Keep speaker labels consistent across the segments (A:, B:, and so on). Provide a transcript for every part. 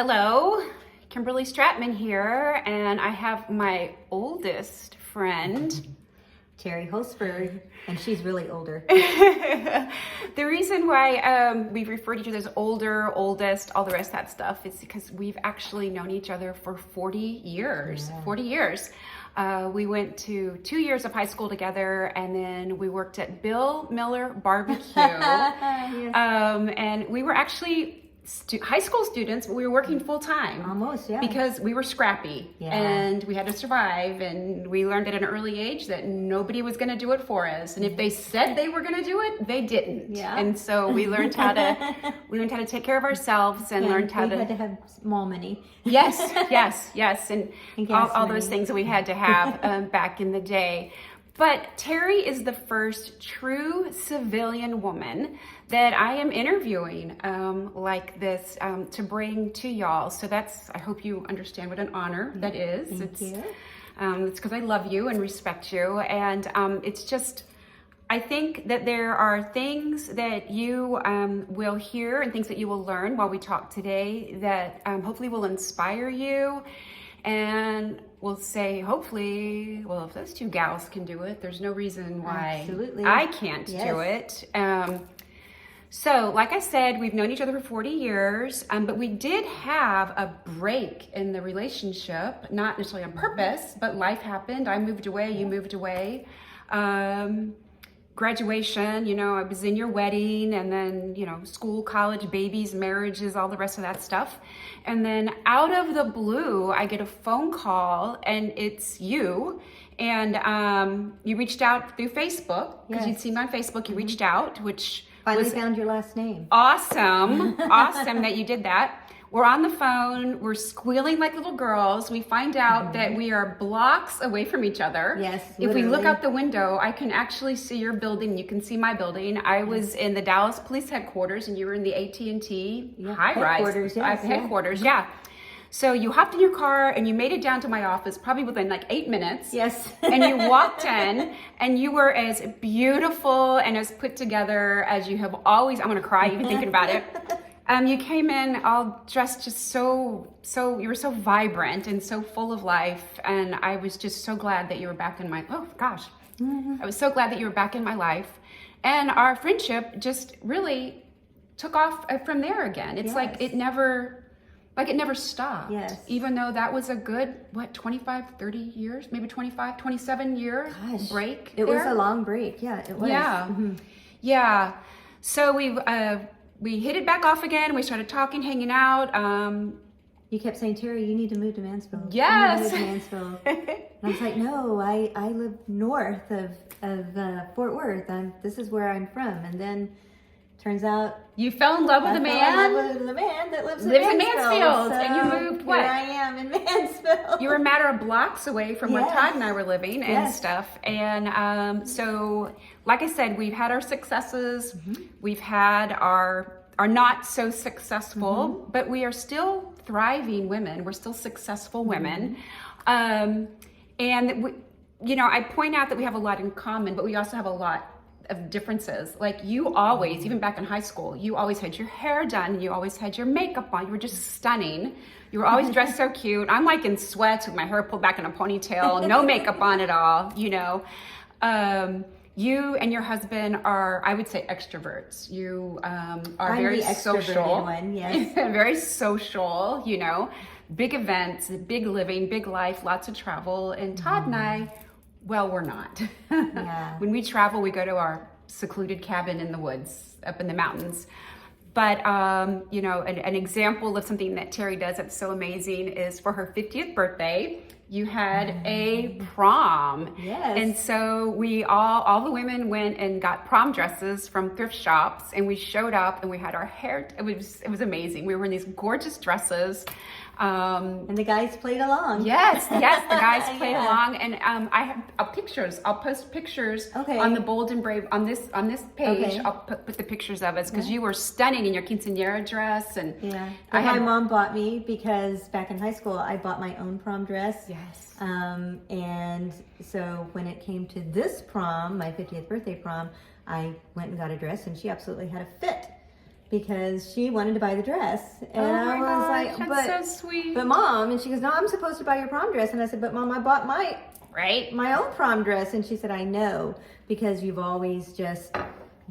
A: Hello, Kimberly Stratman here, and I have my oldest friend.
B: Terry Hosberg, and she's really older.
A: The reason why we refer to each other as older, oldest, all the rest of that stuff is because we've actually known each other for 40 years.
B: Yeah.
A: 40 years. We went to 2 years of high school together, and then we worked at Bill Miller Barbecue.
B: Yes.
A: And we were actually high school students, but we were working full time.
B: Almost, yeah.
A: Because we were scrappy,
B: Yeah.
A: and we had to survive, and we learned at an early age that nobody was going to do it for us, and if they said they were going to do it, they didn't.
B: Yeah.
A: And so we learned how to take care of ourselves and learned how
B: we had to have small money.
A: yes, and
B: gas
A: all those
B: money.
A: things that we had to have back in the day. But Terry is the first true civilian woman that I am interviewing like this to bring to y'all. So I hope you understand what an honor that is.
B: Thank you.
A: It's because I love you and respect you. And it's just, I think that there are things that you will hear and things that you will learn while we talk today that hopefully will inspire you. And we'll say, hopefully, well, if those two gals can do it, there's no reason why
B: Absolutely.
A: I can't do it. So, like I said, we've known each other for 40 years, but we did have a break in the relationship, not necessarily on purpose, but life happened. I moved away, you moved away. Graduation, I was in your wedding, and then, school, college, babies, marriages, all the rest of that stuff. And then out of the blue, I get a phone call, and it's you. And you reached out through Facebook, because you'd seen me on Facebook. You reached out, which
B: Finally found your last name.
A: awesome. Awesome that you did that. We're on the phone, we're squealing like little girls. We find out that we are blocks away from each other.
B: Yes,
A: If we look
B: literally.
A: out the window, I can actually see your building. You can see my building. I was in the Dallas Police Headquarters, and you were in the AT&T high-rise.
B: Headquarters, yes,
A: Headquarters, yeah. So you hopped in your car, and you made it down to my office probably within like 8 minutes.
B: Yes.
A: And you walked in, and you were as beautiful and as put together as you have always. I'm going to cry even thinking about it. You came in all dressed just so, you were so vibrant and so full of life. And I was just so glad that you were back in my, I was so glad that you were back in my life. And our friendship just really took off from there again. It's like it never stopped.
B: Yes.
A: Even though that was a good, 25, 30 years, maybe 25, 27 year break.
B: It was
A: there.
B: a long break. Yeah, it was.
A: Yeah. Yeah. So we hit it back off again. We started talking, hanging out.
B: You kept saying, Terry, you need to move to Mansfield.
A: Yes.
B: You need to move to Mansfield. And I was like, no, I live north of Fort Worth. This is where I'm from. And then turns out
A: You fell in love with a
B: I
A: man.
B: fell in love with the man that lives in
A: Mansfield.
B: So
A: And you moved what?
B: Here I am in Mansfield.
A: You were a matter of blocks away from where
B: Yes.
A: Todd and I were living and
B: Yes.
A: stuff. And so, like I said, we've had our successes. We've had our not so successful, but we are still thriving women. We're still successful women. And I point out that we have a lot in common, but we also have a lot of differences. Like you always, even back in high school, you always had your hair done, you always had your makeup on, you were just stunning. You were always dressed so cute. I'm like in sweats with my hair pulled back in a ponytail, no makeup on at all, You and your husband are, I would say, extroverts. You are
B: I'm
A: very
B: the extroverted
A: social.
B: one, yes.
A: Very social, big events, big living, big life, lots of travel. And Todd and I, well, we're not.
B: Yeah.
A: When we travel, we go to our secluded cabin in the woods, up in the mountains. But, an example of something that Terry does that's so amazing is for her 50th birthday, you had a prom.
B: Yes.
A: And so we all the women went and got prom dresses from thrift shops, and we showed up and we had our hair, it was amazing. We were in these gorgeous dresses.
B: And the guys played along.
A: Yes, the guys played
B: Yeah.
A: along, and I have pictures. I'll post pictures
B: Okay.
A: on the Bold and Brave on this page.
B: Okay.
A: I'll put the pictures of us because you were stunning in your quinceañera dress, and
B: Yeah.
A: I
B: My
A: had
B: mom bought me because back in high school I bought my own prom dress.
A: yes,
B: And so when it came to this prom, my 50th birthday prom, I went and got a dress and she absolutely had a fit. because she wanted to buy the dress. And
A: Oh
B: I
A: my
B: was
A: gosh,
B: like,
A: that's so sweet.
B: but Mom, and she goes, no, I'm supposed to buy your prom dress. And I said, but Mom, I bought
A: Right?
B: my own prom dress. And she said, I know, because you've always just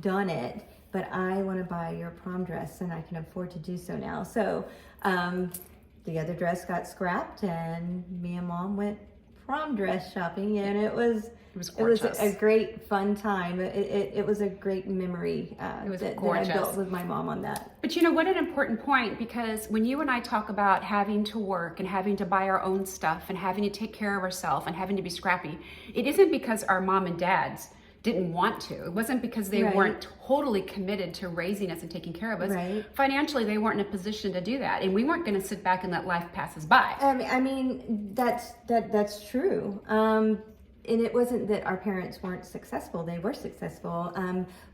B: done it, but I want to buy your prom dress and I can afford to do so now. So the other dress got scrapped and me and Mom went prom dress shopping, and it was
A: gorgeous.
B: a great fun time. It was a great memory
A: was
B: that I
A: gorgeous.
B: built with my mom on that.
A: But you know, what an important point, because when you and I talk about having to work and having to buy our own stuff and having to take care of ourselves and having to be scrappy, it isn't because our mom and dads didn't want to. It wasn't because they
B: Right.
A: weren't totally committed to raising us and taking care of us.
B: Right.
A: Financially, they weren't in a position to do that. And we weren't going to sit back and let life pass us by.
B: I mean that's true. And it wasn't that our parents weren't successful. They were successful.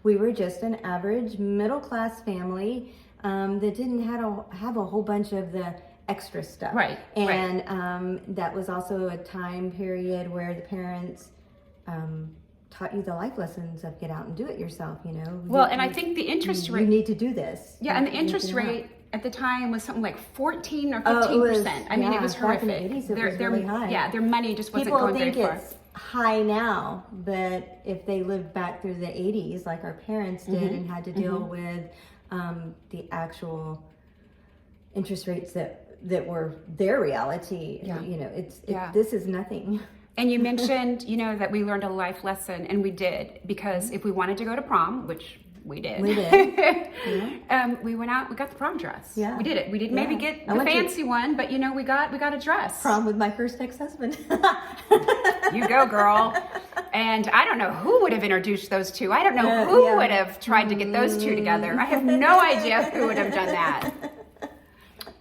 B: We were just an average middle class family that didn't have a whole bunch of the extra stuff.
A: Right,
B: And that was also a time period where the parents taught you the life lessons of get out and do it yourself, you know.
A: Well, and I think the interest
B: you
A: rate,
B: need to do this.
A: yeah, and the
B: You have to
A: interest
B: do that.
A: rate at the time was something like 14 or 15%.
B: Oh, it was-
A: I mean, it
B: yeah,
A: was
B: back in the
A: horrific.
B: 80s, it was really high.
A: Yeah, their money just wasn't
B: People
A: going
B: think
A: very far.
B: it's high now, but if they lived back through the 80s like our parents did and had to deal with the actual interest rates that were their reality,
A: Yeah.
B: you know,
A: Yeah.
B: this is nothing.
A: And you mentioned, you know, that we learned a life lesson, and we did, because if we wanted to go to prom, which we did,
B: We did.
A: we went out, we got the prom dress.
B: Yeah.
A: We did it. We didn't maybe
B: Yeah.
A: get
B: I
A: the
B: went to-
A: fancy one, but you know, we got a dress.
B: Prom with my first ex-husband.
A: You go, girl. And I don't know who would have introduced those two. I don't know
B: Yeah,
A: who
B: yeah.
A: would have tried to get those two together. I have no idea who would have done that.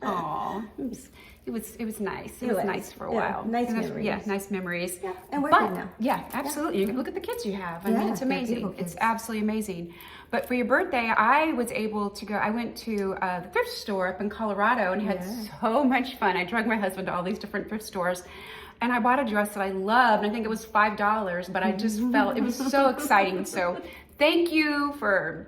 A: Oh, it was nice. It was nice for a
B: Yeah,
A: while.
B: nice
A: And
B: memories.
A: Yeah, nice memories.
B: Yeah, and we're
A: But,
B: good now.
A: Yeah, absolutely. You can look at the kids you have. I mean,
B: Yeah,
A: it's
B: they're
A: amazing.
B: beautiful
A: It's
B: kids.
A: absolutely amazing. But for your birthday, I was able to go. I went to the thrift store up in Colorado and had so much fun. I dragged my husband to all these different thrift stores. And I bought a dress that I loved. I think it was $5, but I just felt it was so exciting. So thank you for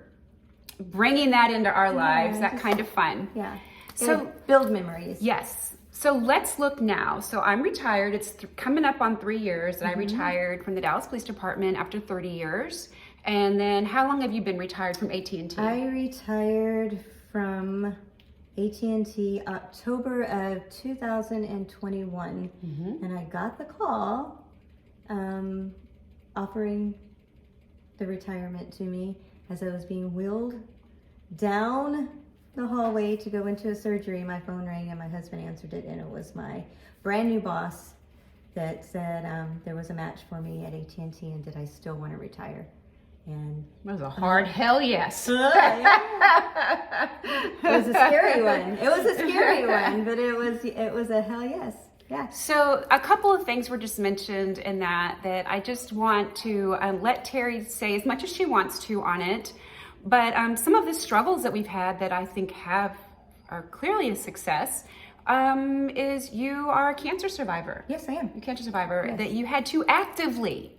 A: bringing that into our lives, that kind of fun.
B: Yeah.
A: So
B: build memories.
A: yes. So let's look now. So I'm retired. It's coming up on 3 years that I retired from the Dallas Police Department after 30 years. And then how long have you been retired from AT&T?
B: I retired from AT&T October of 2021, and I got the call offering the retirement to me as I was being wheeled down the hallway to go into a surgery. My phone rang and my husband answered it, and it was my brand new boss that said there was a match for me at AT&T, and did I still want to retire? And
A: That was a hard hell yes.
B: it was a scary one. It was a scary one, but it was a hell yes. Yeah.
A: So a couple of things were just mentioned in that I just want to let Terry say as much as she wants to on it. But some of the struggles that we've had that I think are clearly a success is you are a cancer survivor.
B: Yes, I am.
A: You're a cancer survivor.
B: Yes.
A: That you had to actively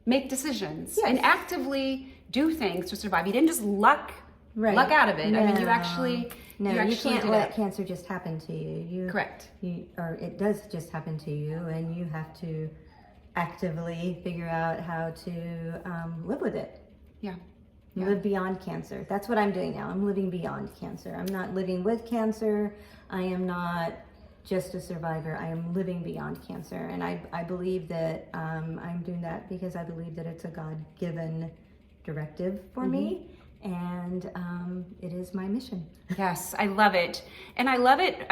A: make decisions and actively do things to survive. You didn't just luck out of it. I mean, you actually
B: you can't
A: did
B: let
A: it.
B: cancer just happen to you.
A: Correct.
B: Or it does just happen to you, and you have to actively figure out how to live with it.
A: Yeah.
B: Live beyond cancer. That's what I'm doing now. I'm living beyond cancer. I'm not living with cancer. I am not just a survivor. I am living beyond cancer. And I believe that I'm doing that because I believe that it's a God-given directive for me. And it is my mission.
A: Yes, I love it. And I love it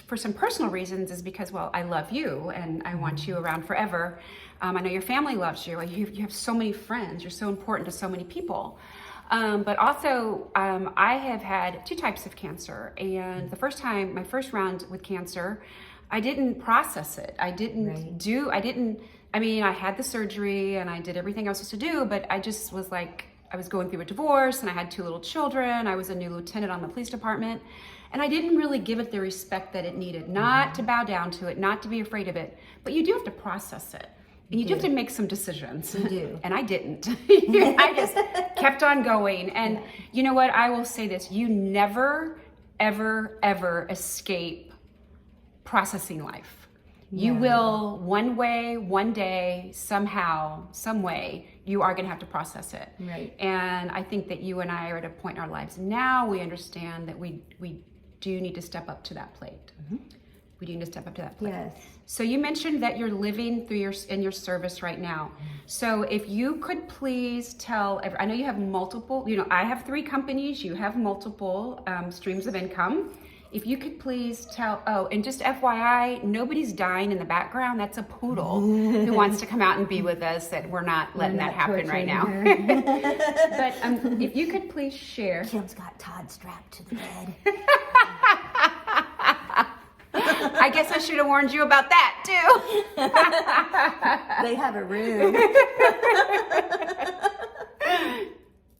A: for some personal reasons is because, well, I love you and I want you around forever. I know your family loves you. You have so many friends. You're so important to so many people. But also, I have had 2 types of cancer. And the first time, my first round with cancer, I didn't process it. I had the surgery and I did everything I was supposed to do, but I just was like, I was going through a divorce and I had 2 little children. I was a new lieutenant on the police department. And I didn't really give it the respect that it needed, not to bow down to it, not to be afraid of it, but you do have to process it. And you do have to make some decisions.
B: You do.
A: And I didn't. I just kept on going. And you know what? I will say this. You never, ever, ever escape processing life. You will one way, one day, somehow, some way, you are going to have to process it.
B: Right.
A: And I think that you and I are at a point in our lives now, we understand that we do need to step up to that plate. We do need to step up to that plate.
B: Yes.
A: So you mentioned that you're living through in your service right now. So if you could please tell, I know you have multiple, I have 3 companies, you have multiple streams of income. If you could please tell, and just FYI, nobody's dying in the background. That's a poodle who wants to come out and be with us, that we're not letting that happen right now. But if you could please share.
B: Kim's got Todd strapped to the bed.
A: I guess I should have warned you about that too.
B: They have a room.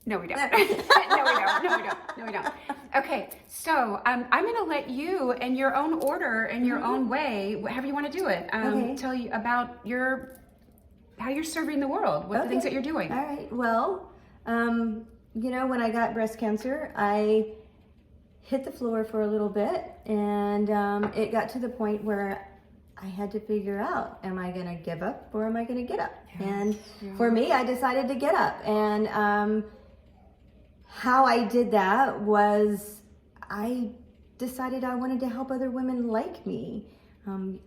A: No, we don't. No, we don't. Okay, so I'm going to let you, in your own order, in your own way, however you want to do it, tell you about how you're serving the world, what the things that you're doing.
B: All right. Well, when I got breast cancer, I hit the floor for a little bit, and it got to the point where I had to figure out, am I going to give up or am I going to get up? And for me, I decided to get up. And how I did that was I decided I wanted to help other women like me.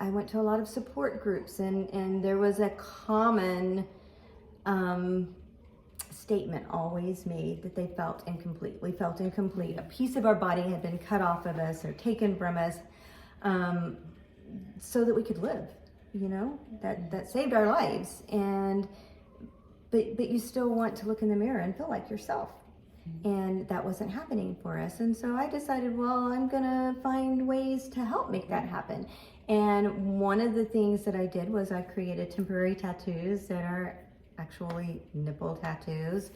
B: I went to a lot of support groups, and there was a common statement always made that they felt incomplete. We felt incomplete. A piece of our body had been cut off of us or taken from us so that we could live, that saved our lives. But you still want to look in the mirror and feel like yourself. And that wasn't happening for us. And so I decided, well, I'm going to find ways to help make that happen. And one of the things that I did was I created temporary tattoos that are actually nipple tattoos.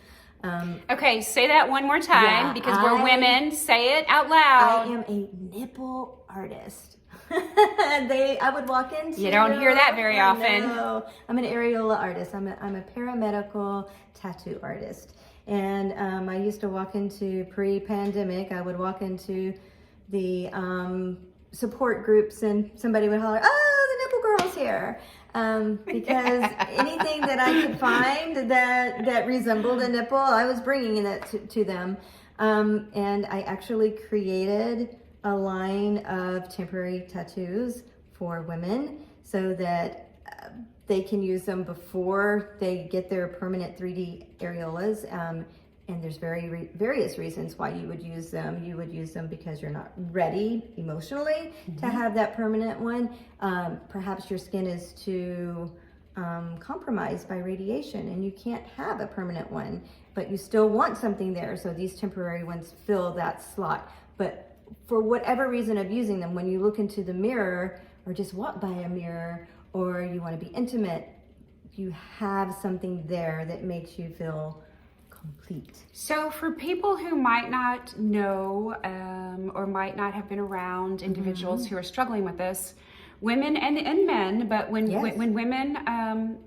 A: Okay, say that one more time because we're women. Say it out loud.
B: I am a nipple artist. I would walk into.
A: You don't hear that very often.
B: No, I'm an areola artist. I'm a paramedical tattoo artist. And I used to walk into, pre-pandemic, I would walk into the support groups and somebody would holler, "Oh, the nipple girl's here." Because anything that I could find that resembled a nipple, I was bringing that to them. And I actually created a line of temporary tattoos for women so that they can use them before they get their permanent 3D areolas. And there's various reasons why you would use them. You would use them because you're not ready emotionally to have that permanent one. Perhaps your skin is too compromised by radiation and you can't have a permanent one, but you still want something there. So these temporary ones fill that slot. But for whatever reason of using them, when you look into the mirror or just walk by a mirror, or you want to be intimate, you have something there that makes you feel complete.
A: So for people who might not know or might not have been around individuals who are struggling with this, women and men, but when women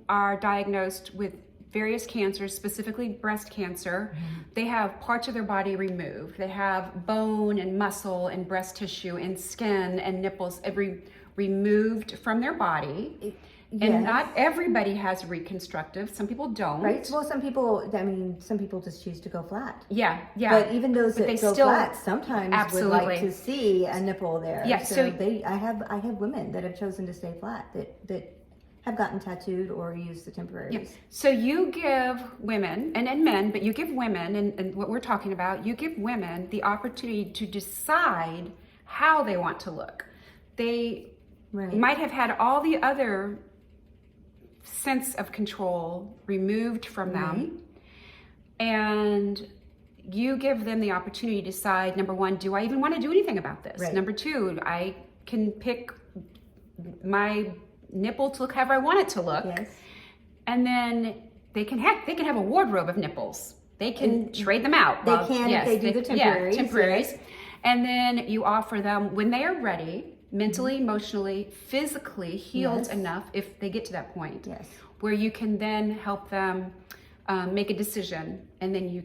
A: are diagnosed with various cancers, specifically breast cancer, they have parts of their body removed. They have bone and muscle and breast tissue and skin and nipples removed from their body. And not everybody has reconstructive. Some people don't.
B: Right. Well, some people just choose to go flat.
A: Yeah.
B: But even those that go flat sometimes would like to see a nipple there.
A: Yeah. So
B: I have women that have chosen to stay flat that have gotten tattooed or used the temporaries.
A: Yeah. So you give women and men, but you give women, and what we're talking about, you give women the opportunity to decide how they want to look. They might have had all the other sense of control removed from them, and you give them the opportunity to decide, number one, do I even want to do anything about this? Number two, I can pick my nipple to look however I want it to look. And then they can have a wardrobe of nipples. They can trade them out.
B: They do the temporaries.
A: Temporaries. And then you offer them, when they are ready, mentally, emotionally, physically healed enough, if they get to that point, where you can then help them make a decision, and then you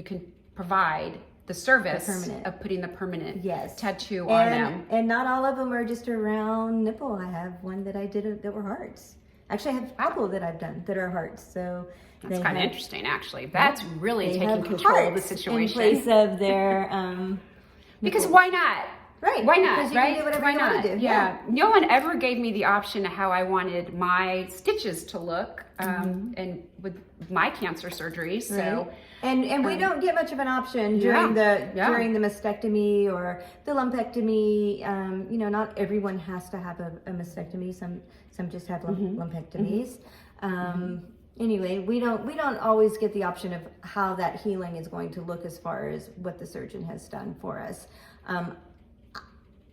A: can provide the service
B: permanent.
A: of putting the permanent
B: Yes.
A: tattoo on them.
B: And not all of them are just a round nipple. I have one that I did that were hearts. Actually, I have a couple that I've done that are hearts. So
A: That's
B: they
A: kind of
B: have-
A: interesting, actually. That's really
B: they
A: taking
B: have
A: control of the
B: hearts
A: situation.
B: in place of their
A: Because
B: nipples.
A: why not?
B: Right.
A: Why not?
B: Because you
A: right?
B: can do whatever
A: Why
B: you
A: not?
B: want to do.
A: Yeah. No one ever gave me the option of how I wanted my stitches to look, and with my cancer surgery. So,
B: Right. And we don't get much of an option during the mastectomy or the lumpectomy. Not everyone has to have a mastectomy. Some just have lumpectomies. Anyway, we don't always get the option of how that healing is going to look as far as what the surgeon has done for us.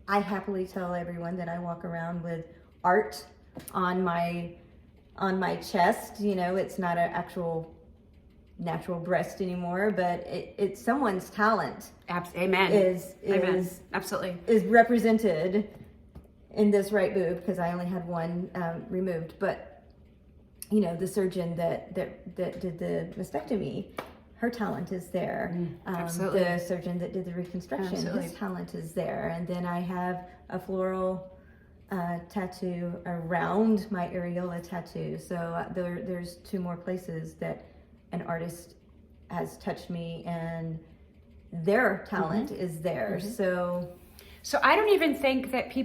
B: I happily tell everyone that I walk around with art on my chest. It's not an actual natural breast anymore, but it's someone's talent.
A: Amen. Amen. Absolutely.
B: Is represented in this right boob, because I only had one removed. But the surgeon that did the mastectomy, her talent is there.
A: Absolutely.
B: The surgeon that did the reconstruction, his talent is there. And then I have a floral tattoo around my areola tattoo. So there's 2 more places that an artist has touched me, and their talent is there. So
A: I don't even think that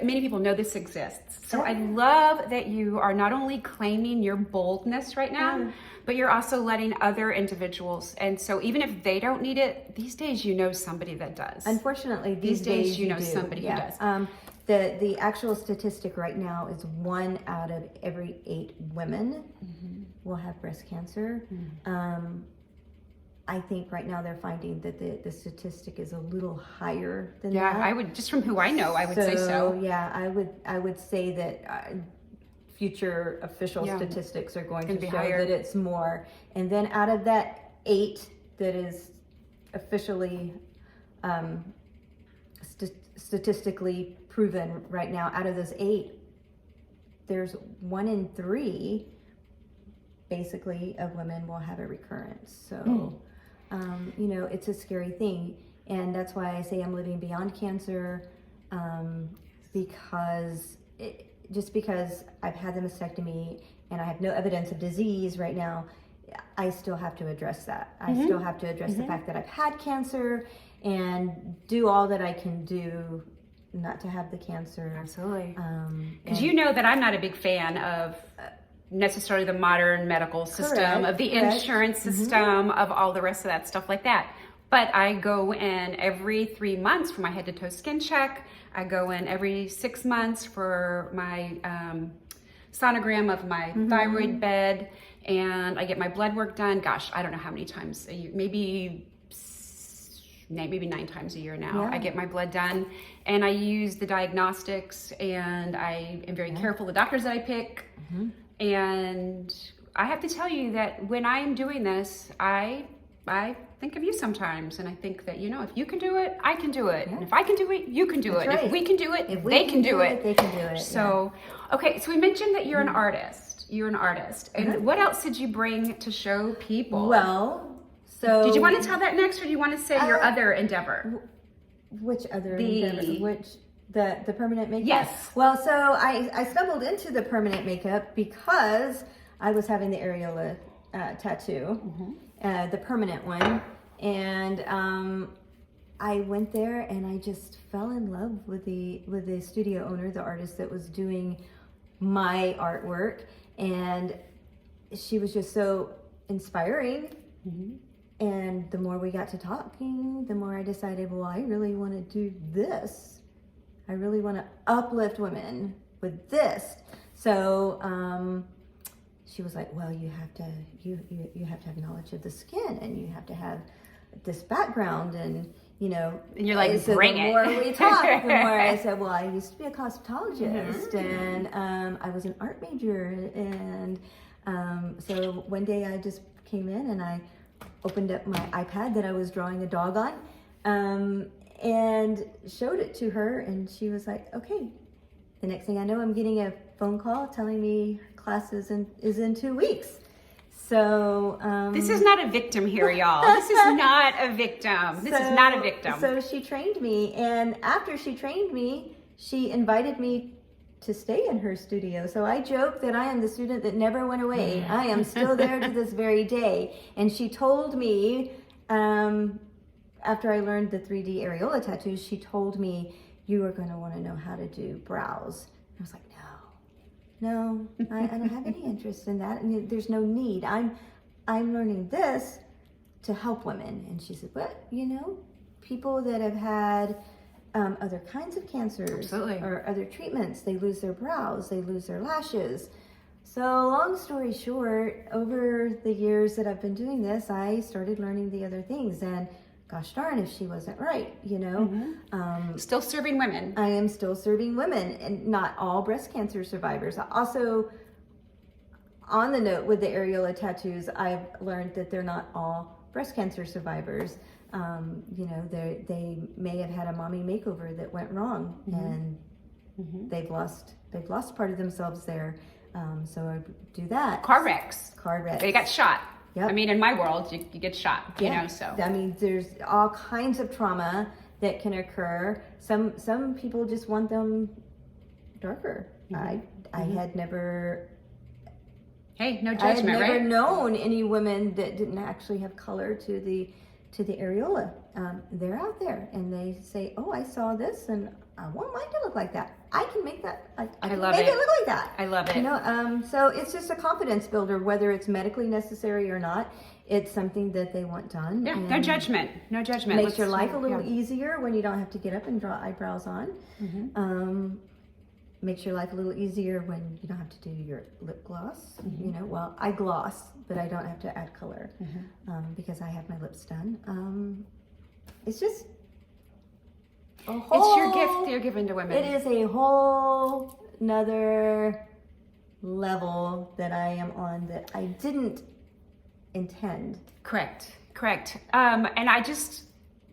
A: many people know this exists. So I love that you are not only claiming your boldness right now, but you're also letting other individuals. And so even if they don't need it, these days you know somebody that does.
B: Unfortunately, these
A: days you know
B: do.
A: somebody who does.
B: The actual statistic right now is 1 out of every 8 women will have breast cancer. I think right now they're finding that the statistic is a little higher than that.
A: I would, just from who I know, I would say so.
B: Yeah, I would say that future official statistics are going to
A: be
B: show
A: higher.
B: that it's more. And then out of that 8 that is officially statistically proven right now, out of those 8, there's 1 in 3 basically of women will have a recurrence. So it's a scary thing, and that's why I say I'm living beyond cancer, because I've had the mastectomy and I have no evidence of disease right now. I still have to address that. I still have to address the fact that I've had cancer and do all that I can do not to have the cancer.
A: Absolutely. Because you know that I'm not a big fan of necessarily the modern medical system, of the insurance system, of all the rest of that stuff like that. But I go in every 3 months for my head to toe skin check. I go in every 6 months for my sonogram of my thyroid bed, and I get my blood work done. Gosh, I don't know how many times a year, maybe 9 times a year now. I get my blood done, and I use the diagnostics, and I am very careful the doctors that I pick. And I have to tell you that when I'm doing this, I think of you sometimes, and I think that, if you can do it, I can do it. And if I can do it, you can do it.
B: Right.
A: If we can do it,
B: If
A: they can do it.
B: They can do it.
A: So, okay, so we mentioned that you're an artist. You're an artist. And what else did you bring to show people?
B: Well, so
A: did you want to tell that next, or do you want to say your other endeavor?
B: which other endeavor? The permanent makeup?
A: Yes.
B: Well, so I stumbled into the permanent makeup because I was having the areola tattoo, the permanent one, and I went there and I just fell in love with the studio owner, the artist that was doing my artwork, and she was just so inspiring. And the more we got to talking, the more I decided, well, I really want to do this. I really want to uplift women with this. So she was like, well, you have to have knowledge of the skin, and you have to have this background, and
A: And you're like,
B: so
A: bring
B: the
A: it.
B: more we talked, the more I said, well, I used to be a cosmetologist, and I was an art major, and so one day I just came in and I opened up my iPad that I was drawing a dog on, and showed it to her, and she was like, okay. The next thing I know, I'm getting a phone call telling me her class is in 2 weeks. So
A: This is not a victim here, y'all. This is not a victim. This is not a victim.
B: So she trained me, and after she trained me, she invited me to stay in her studio. So I joke that I am the student that never went away. I am still there to this very day. And she told me, after I learned the 3D areola tattoos, she told me, you are going to want to know how to do brows. And I was like, no, I don't have any interest in that. And there's no need. I'm learning this to help women. And she said, but people that have had other kinds of cancers
A: Absolutely.
B: or other treatments, they lose their brows, they lose their lashes. So long story short, over the years that I've been doing this, I started learning the other things, and gosh darn if she wasn't right,
A: Still serving women.
B: I am still serving women, and not all breast cancer survivors. Also, on the note with the areola tattoos, I've learned that they're not all breast cancer survivors. They may have had a mommy makeover that went wrong, and they've lost part of themselves there. So I do that.
A: Car wrecks.
B: They
A: got shot.
B: Yep.
A: I mean, in my world, you get shot, so.
B: I mean, there's all kinds of trauma that can occur. Some people just want them darker. I had never...
A: Hey, no
B: I
A: judgment,
B: had never
A: right?
B: known any women that didn't actually have color to the areola. They're out there, and they say, oh, I saw this, and I want mine to look like that. I can make that. I can
A: love
B: make
A: it.
B: it look like that.
A: I love it.
B: So it's just a confidence builder, whether it's medically necessary or not. It's something that they want done.
A: Yeah, no judgment. No judgment.
B: Makes your life a little easier when you don't have to get up and draw eyebrows on. Makes your life a little easier when you don't have to do your lip gloss. Well, I gloss, but I don't have to add color because I have my lips done. It's just
A: it's your gift you're giving to women.
B: It is a whole nother level that I am on that I didn't intend.
A: Correct. And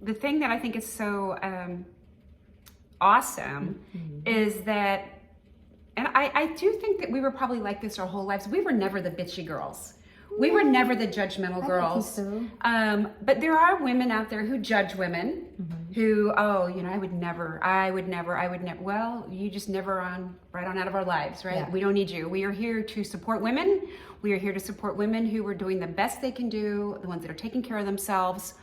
A: the thing that I think is so awesome is that, and I do think that we were probably like this our whole lives. We were never the bitchy girls. We were never the judgmental girls.
B: I think so.
A: But there are women out there who judge women, who, I would never. Well, you just never right on out of our lives, right?
B: Yeah.
A: We don't need you. We are here to support women. We are here to support women who are doing the best they can do, the ones that are taking care of themselves.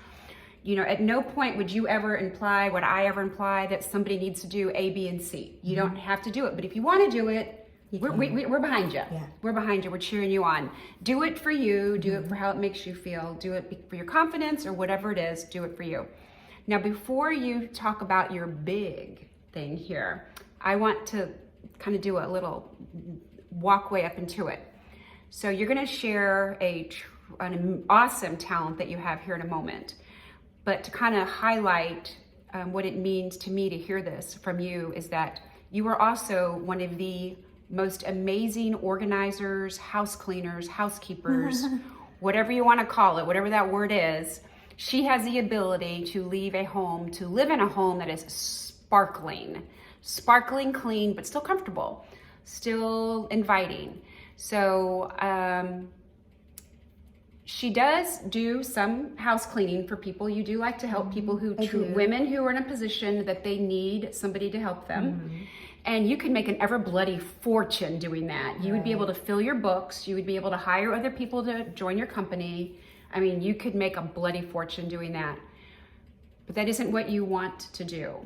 A: At no point would you ever imply, would I ever imply that somebody needs to do A, B, and C. You don't have to do it. But if you want to do it, we're behind you.
B: Yeah.
A: We're behind you. We're cheering you on. Do it for you. Do it for how it makes you feel. Do it for your confidence or whatever it is. Do it for you. Now, before you talk about your big thing here, I want to kind of do a little walkway up into it. So you're going to share an awesome talent that you have here in a moment. But to kind of highlight what it means to me to hear this from you is that you are also one of the most amazing organizers, house cleaners, housekeepers, whatever you want to call it, whatever that word is. She has the ability to live in a home that is sparkling clean, but still comfortable, still inviting. So she does do some house cleaning for people. You do like to help people women who are in a position that they need somebody to help them. And you could make an ever bloody fortune doing that. You would be able to fill your books. You would be able to hire other people to join your company. I mean, you could make a bloody fortune doing that. But that isn't what you want to do,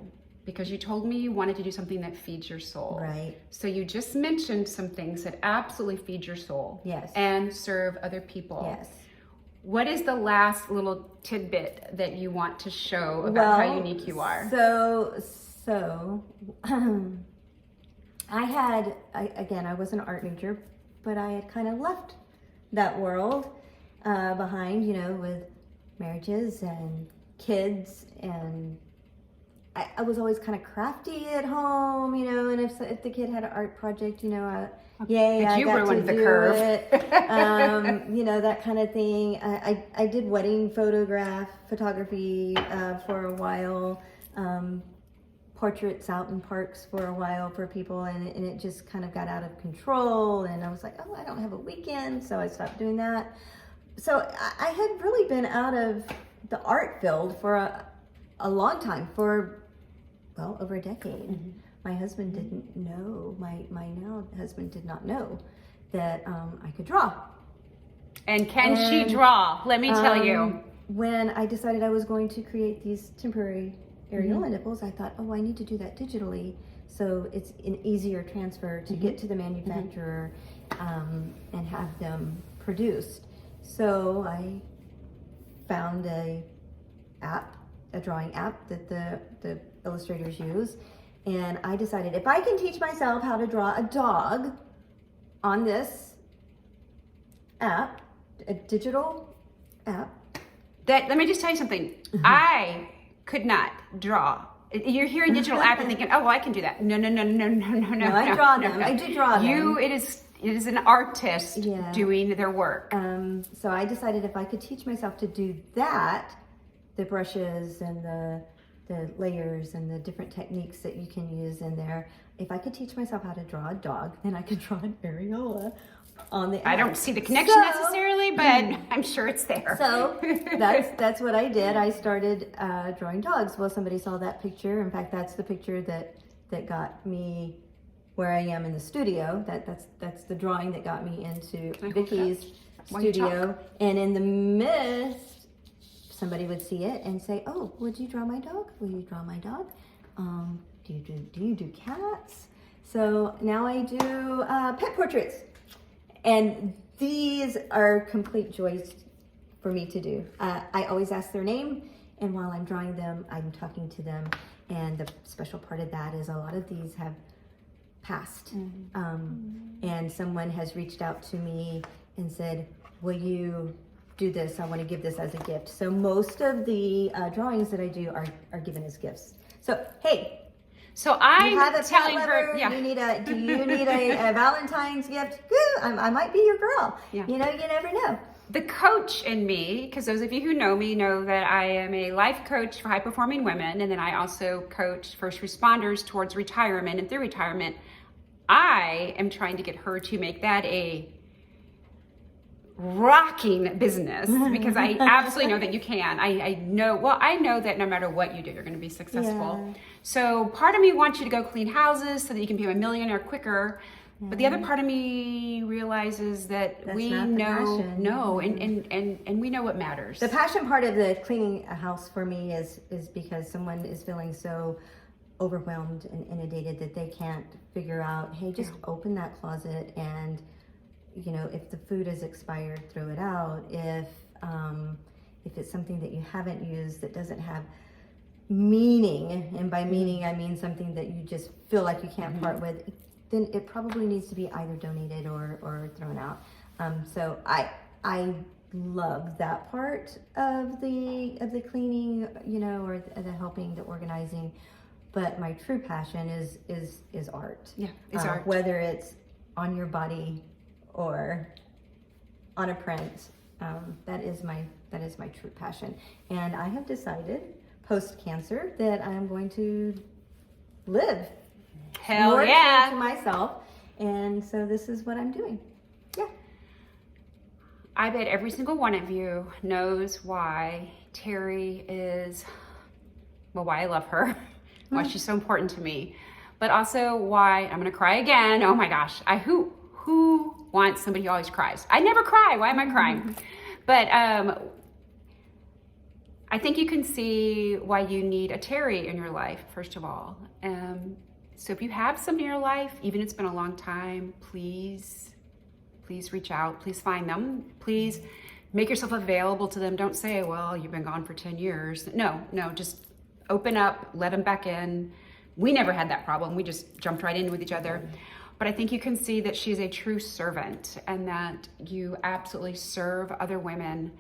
A: because you told me you wanted to do something that feeds your soul.
B: Right.
A: So you just mentioned some things that absolutely feed your soul.
B: Yes.
A: And serve other people.
B: Yes.
A: What is the last little tidbit that you want to show about how unique you are?
B: So I was an art major, but I had kind of left that world behind, with marriages and kids, and I was always kind of crafty at home, and if the kid had an art project, I got
A: ruined
B: to
A: the
B: do
A: curve.
B: it. That kind of thing. I did wedding photography for a while. portraits out in parks for a while for people, and it just kind of got out of control, and I was like, oh, I don't have a weekend, so I stopped doing that. So I had really been out of the art field for a long time, for, well, over a decade.
A: Mm-hmm.
B: My husband didn't know, my now husband did not know that I could draw.
A: And can she draw? Let me tell you.
B: When I decided I was going to create these temporary areola nipples, I thought, oh, I need to do that digitally, so it's an easier transfer to get to the manufacturer and have them produced. So I found a drawing app that the illustrators use, and I decided if I can teach myself how to draw a dog on this app, a digital app.
A: Let me just tell you something. I could not draw. You're hearing digital app and thinking, oh, well, I can do that. No.
B: No, I draw them. I do draw them.
A: It is an artist doing their work.
B: So I decided if I could teach myself to do that, the brushes and the layers and the different techniques that you can use in there, if I could teach myself how to draw a dog, then I could draw an areola on the app.
A: I don't see the connection necessarily, but I'm sure it's there.
B: So that's what I did. I started drawing dogs. Well, somebody saw that picture. In fact, that's the picture that got me where I am in the studio. That's the drawing that got me into Vicky's studio. And in the midst, somebody would see it and say, "Oh, would you draw my dog? Will you draw my dog? Do you do cats?" So now I do pet portraits. And these are complete joys for me to do. I always ask their name, and while I'm drawing them, I'm talking to them. And the special part of that is a lot of these have passed. And someone has reached out to me and said, will you do this? I want to give this as a gift. So most of the drawings that I do are given as gifts. So, hey.
A: So I'm
B: you have a
A: telling
B: pet
A: her,
B: lover,
A: yeah.
B: do you need a Valentine's gift? Woo, I might be your girl.
A: Yeah.
B: You know, you never know.
A: The coach in me, because those of you who know me know that I am a life coach for high-performing women, and then I also coach first responders towards retirement and through retirement. I am trying to get her to make that a rocking business because I absolutely know that you can. I know that no matter what you do, you're going to be successful.
B: Yeah.
A: So part of me wants you to go clean houses so that you can be a millionaire quicker. But the other part of me realizes that
B: That's
A: we
B: not the
A: know,
B: passion.
A: and we know what matters.
B: The passion part of the cleaning a house for me is because someone is feeling so overwhelmed and inundated that they can't figure out, hey, just open that closet and, you know, if the food is expired, throw it out. If it's something that you haven't used that doesn't have meaning, and by meaning I mean something that you just feel like you can't part with, then it probably needs to be either donated or thrown out. So I love that part of the cleaning, you know, or the helping, the organizing. But my true passion is art.
A: Yeah, it's art.
B: Whether it's on your body or on a print, that is my true passion. And I have decided post-cancer that I'm going to live
A: Hell
B: more
A: yeah.
B: true to myself, and so this is what I'm doing. Yeah.
A: I bet every single one of you knows why Terry is, well, why I love her, why she's so important to me, but also why I'm gonna cry again. Oh my gosh, who wants somebody who always cries? I never cry. Why am I crying? But I think you can see why you need a Terry in your life, first of all. So if you have somebody in your life, even if it's been a long time, please reach out. Please find them. Please make yourself available to them. Don't say, well, you've been gone for 10 years. No, just open up, let them back in. We never had that problem. We just jumped right in with each other. But I think you can see that she's a true servant and that you absolutely serve other women.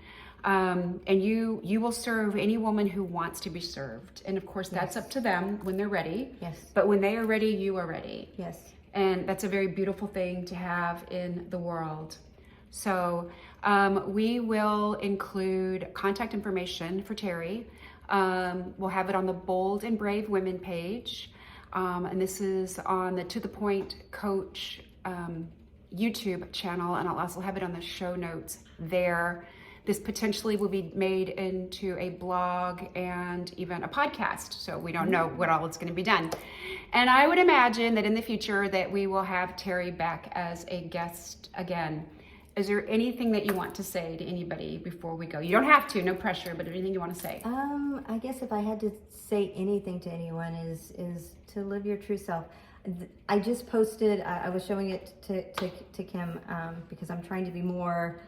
A: And you will serve any woman who wants to be served. And of course, that's up to them when they're ready.
B: Yes.
A: But when they are ready, you are ready.
B: Yes.
A: And that's a very beautiful thing to have in the world. So we will include contact information for Terry We'll have it on the Bold and Brave Women page. And this is on the To The Point Coach YouTube channel, and I'll also have it on the show notes there. This potentially will be made into a blog and even a podcast, so we don't know what all is going to be done. And I would imagine that in the future that we will have Terry back as a guest again. Is there anything that you want to say to anybody before we go? You don't have to, no pressure, but anything you want to say?
B: I guess if I had to say anything to anyone is to live your true self. I just posted, I was showing it to Kim because I'm trying to be more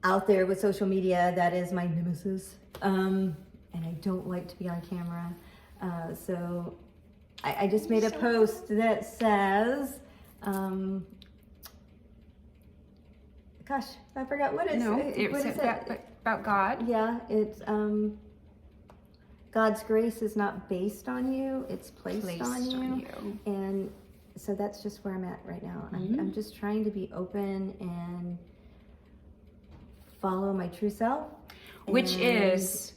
B: out there with social media. That is my nemesis. And I don't like to be on camera. So I just made a post that says, gosh, I forgot what it's.
A: What is it? About God?
B: Yeah, it's God's grace is not based on you, it's placed on you. And so that's just where I'm at right now. I'm just trying to be open and follow my true self.
A: Which is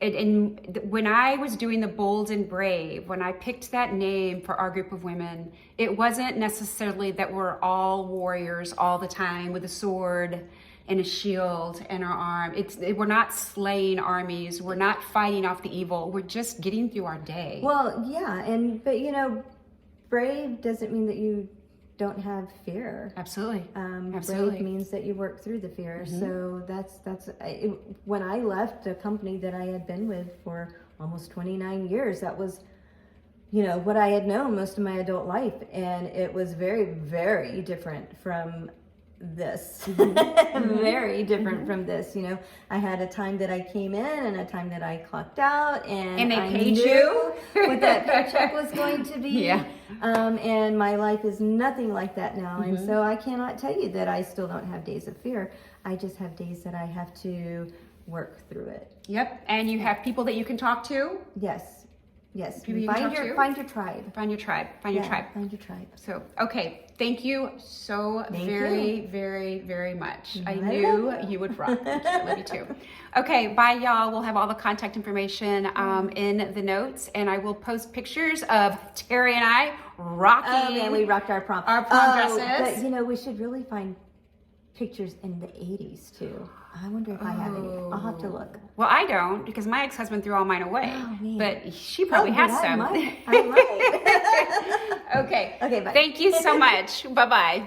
A: when I was doing the Bold and Brave, when I picked that name for our group of women, it wasn't necessarily that we're all warriors all the time with a sword and a shield in our arm. We're not slaying armies. We're not fighting off the evil. We're just getting through our day.
B: Well, yeah, but you know, brave doesn't mean that you don't have fear.
A: Absolutely.
B: Brave means that you work through the fear. So when I left a company that I had been with for almost 29 years, that was, you know, what I had known most of my adult life. And it was very, very different from this. Very different from this. You know, I had a time that I came in and a time that I clocked out, and
A: they
B: I
A: paid
B: knew
A: you
B: what that paycheck was going to be.
A: Yeah.
B: And my life is nothing like that now. And so I cannot tell you that I still don't have days of fear. I just have days that I have to work through it.
A: Yep. And you have people that you can talk to.
B: Yes.
A: People you can talk to.
B: Find your tribe.
A: Find your tribe. Find your tribe.
B: Find your tribe.
A: So, okay. Thank you so very, very, very much. I
B: Right
A: knew
B: on.
A: you would rock. I love you too. Okay. Bye, y'all. We'll have all the contact information in the notes, and I will post pictures of Terry and I rocking.
B: Oh, yeah, we rocked our prom.
A: dresses.
B: But, you know, we should really find pictures in the 80s, too. I wonder if I have any. I'll have to look.
A: Well, I don't, because my ex-husband threw all mine away.
B: Oh, man.
A: But she probably has
B: I
A: some.
B: might.
A: Okay.
B: Okay, bye.
A: Thank you so much. Bye-bye.